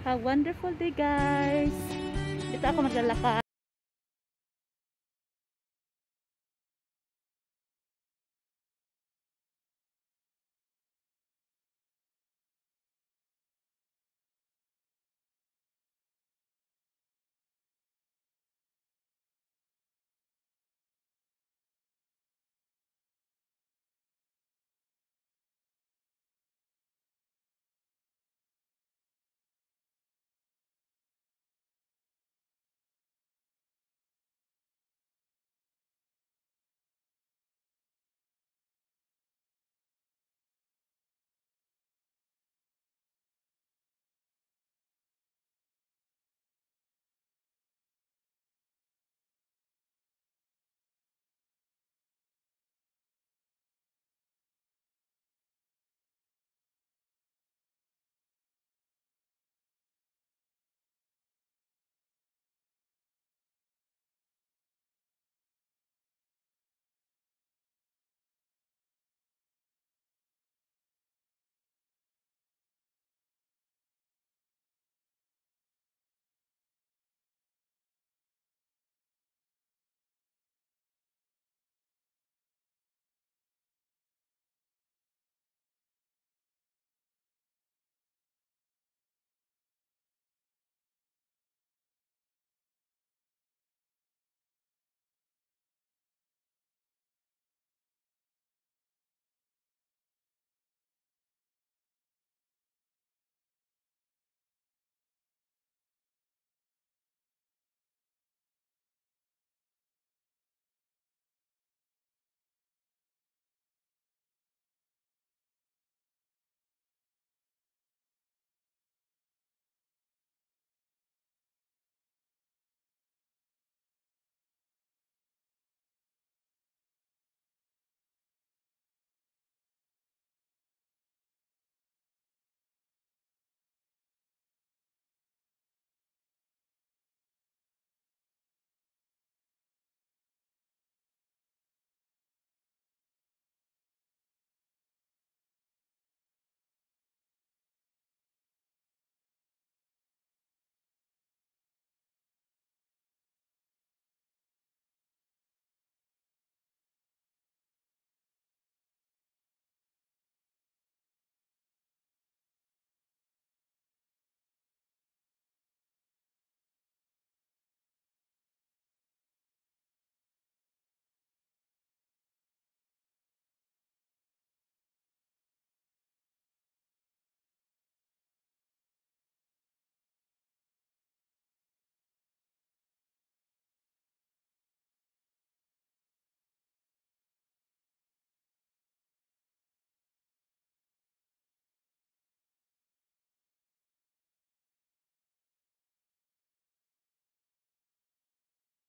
Have wonderful day, guys. Dito ako maglalakad.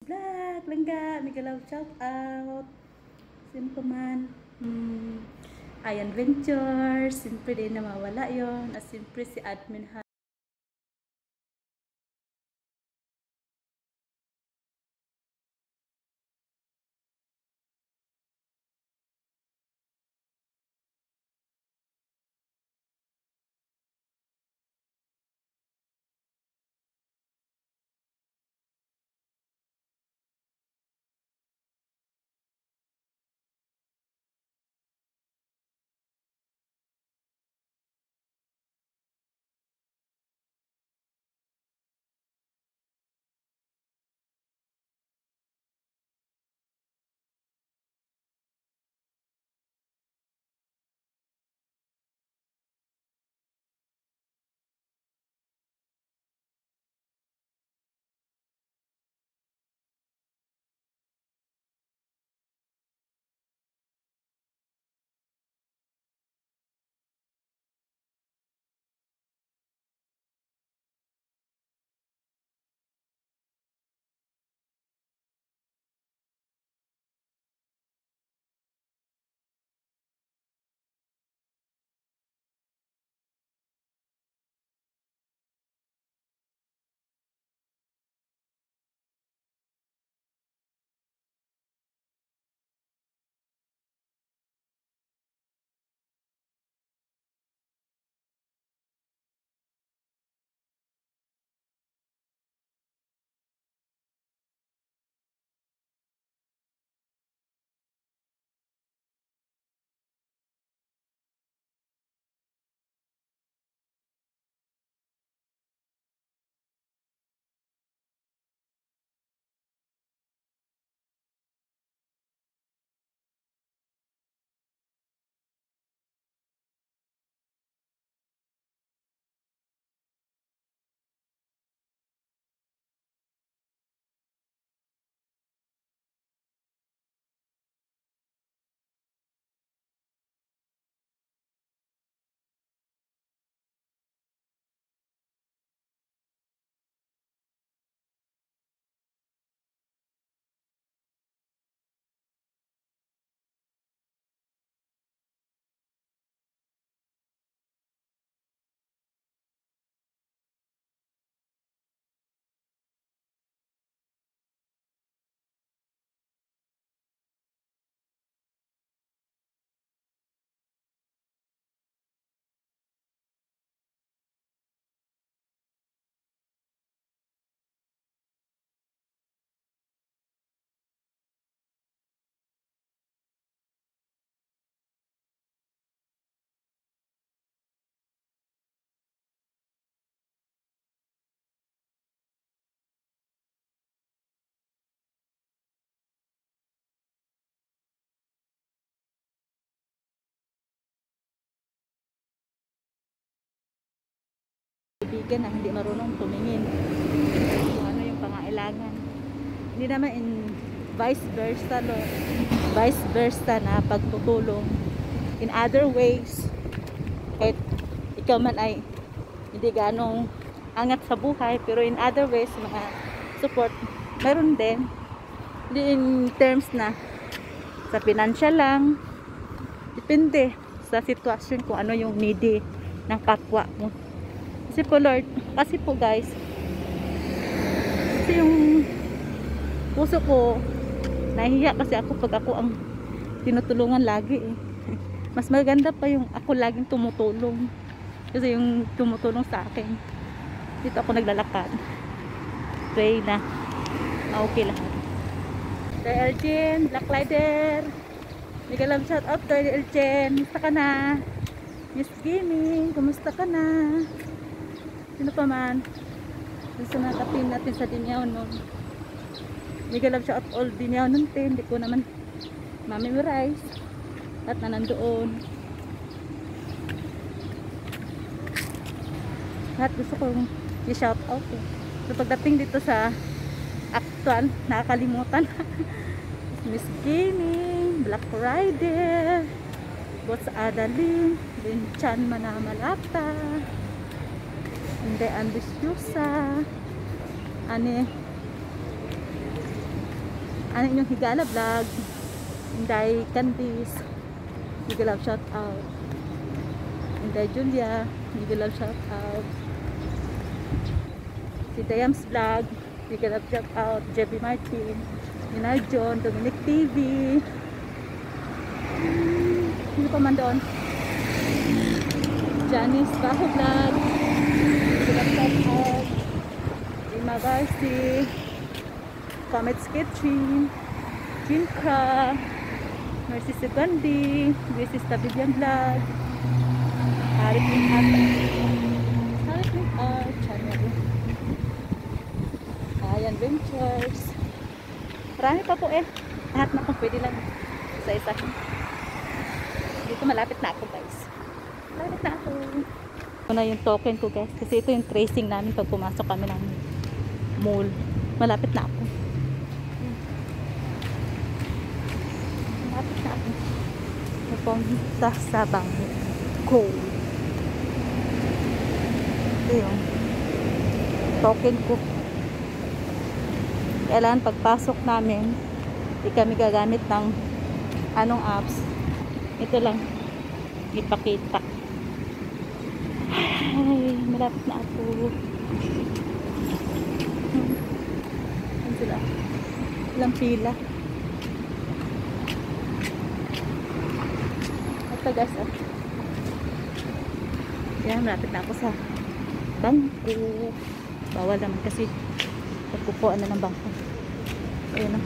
Vlog, langga, Migalaw, shout out. Sino pa man? Ayan, Ventures. Siyempre din na mawala yon. At siyempre si Admin kaibigan na hindi marunong tumingin kung ano yung pangailangan. Hindi naman in vice versa, no? Vice versa na pagtutulong in other ways. Kahit ikaw man ay hindi ganong angat sa buhay, pero in other ways, mga support, meron din. Hindi in terms na sa financial lang, depende sa sitwasyon kung ano yung needy ng kapwa mo. Kasi po Lord, kasi po guys, kasi yung puso ko nahihiya kasi ako pag ako ang tinutulungan lagi eh. Mas maganda pa yung ako laging tumutulong, kasi yung tumutulong sa akin, dito ako naglalakad, pray na okay lahat. Kay Elgin, Black Lighter, bigay lang shout out kay Elgin. Kumusta ka na? Miss Gaming, kumusta ka na? Sino pa man? Gusto na kapin natin sa Dinyaw nun. Bigay lang shout out all Dinyaw nun, hindi ko naman ma-memorize at na nandoon. At gusto kong i-shout out eh. So pagdating dito sa actual, nakakalimutan. Miss Gaming, Black Rider, Bots Adalin, Linchan Manamalata, hindi Ambisyosa, ano yung Higala Vlog, Inday Candice, Higala shout out, Inday Julia, Higala shout out, si Dayams Vlog, Higala shout out, Jebby Martin, Minal John, Dominic TV, sino pa man doon? Janice Baho Vlog, Higala shout out, Ima Garci, Comet Sketching, Jinkra, Mercy Segandi, Gracie Tabibian Vlog, Haripin Art Channel, Ayan Ventures, marami pa po eh, lahat na kung pwede lang sa isa. Dito malapit na ako guys, malapit na ako. Ito na yung token ko guys, kasi ito yung tracing namin pag pumasok kami ng mall. Malapit na ako. Malapit na ako. Napunta sa bangko. Ito yung token ko. Kailangan pagpasok namin, hindi kami gagamit ng anong apps. Ito lang ipakita. Ay, malapit na ako. Ano sila? Ilang pila. Ito guys, oh. Yan, malapit na ako sa bangko. Bawal naman kasi pagkukuhaan na ng bangko. Ayan o.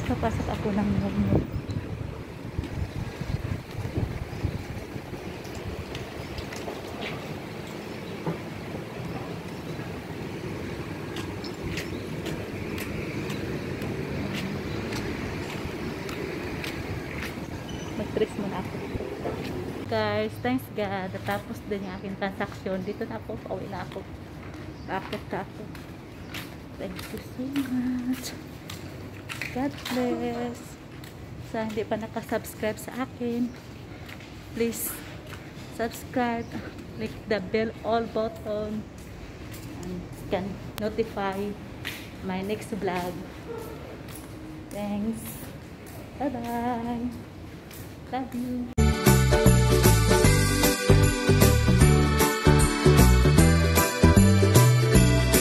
Papasok ako ng mall. Mag-trace muna ako. Guys, thanks God. Tapos din yung aking transaksyon. Dito na ako. Pauwi na ako. Bakit ka ako. Thank you so much. God bless. Sa hindi pa nakasubscribe sa akin, please subscribe. Click the bell all button. And can notify my next vlog. Thanks. Bye-bye. Love you.